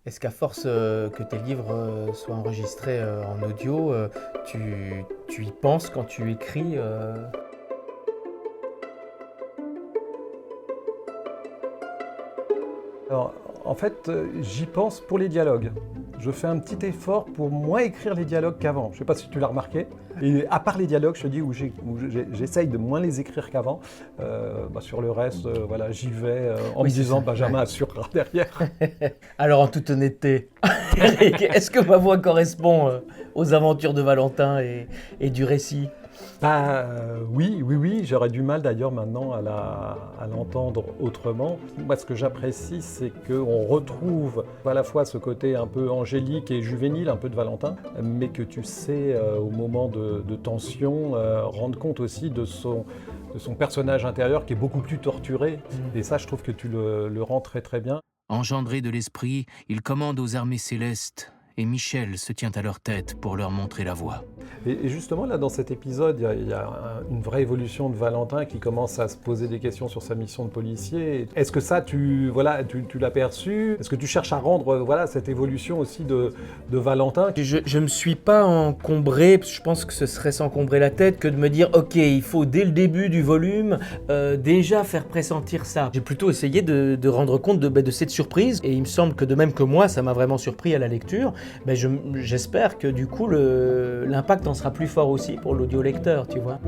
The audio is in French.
Est-ce qu'à force que tes livres soient enregistrés en audio, tu y penses quand tu écris Alors, en fait, j'y pense pour les dialogues. Je fais un petit effort pour moins écrire les dialogues qu'avant. Je ne sais pas si tu l'as remarqué. Et à part les dialogues, je te dis, j'essaye de moins les écrire qu'avant. Sur le reste, voilà, j'y vais en me Oui, c'est disant, ça. Benjamin assurera derrière. Alors, en toute honnêteté, Eric, est-ce que ma voix correspond aux aventures de Valentin et du récit? Oui, j'aurais du mal d'ailleurs maintenant à l'entendre autrement. Moi, ce que j'apprécie, c'est qu'on retrouve à la fois ce côté un peu angélique et juvénile, un peu de Valentin, mais que tu sais, au moment de tension, rendre compte aussi de son personnage intérieur qui est beaucoup plus torturé. Et ça, je trouve que tu le rends très très bien. Engendré de l'esprit, il commande aux armées célestes, et Michel se tient à leur tête pour leur montrer la voie. Et justement, là, dans cet épisode, il y a une vraie évolution de Valentin qui commence à se poser des questions sur sa mission de policier. Est-ce que ça, tu l'as perçu? Est-ce que tu cherches à rendre cette évolution aussi de Valentin? Je me suis pas encombré, parce que je pense que ce serait s'encombrer la tête que de me dire ok, il faut dès le début du volume déjà faire pressentir ça. J'ai plutôt essayé de rendre compte de cette surprise, et il me semble que de même que moi, ça m'a vraiment surpris à la lecture. J'espère que du coup l'impact en sera plus fort aussi pour l'audiolecteur, tu vois.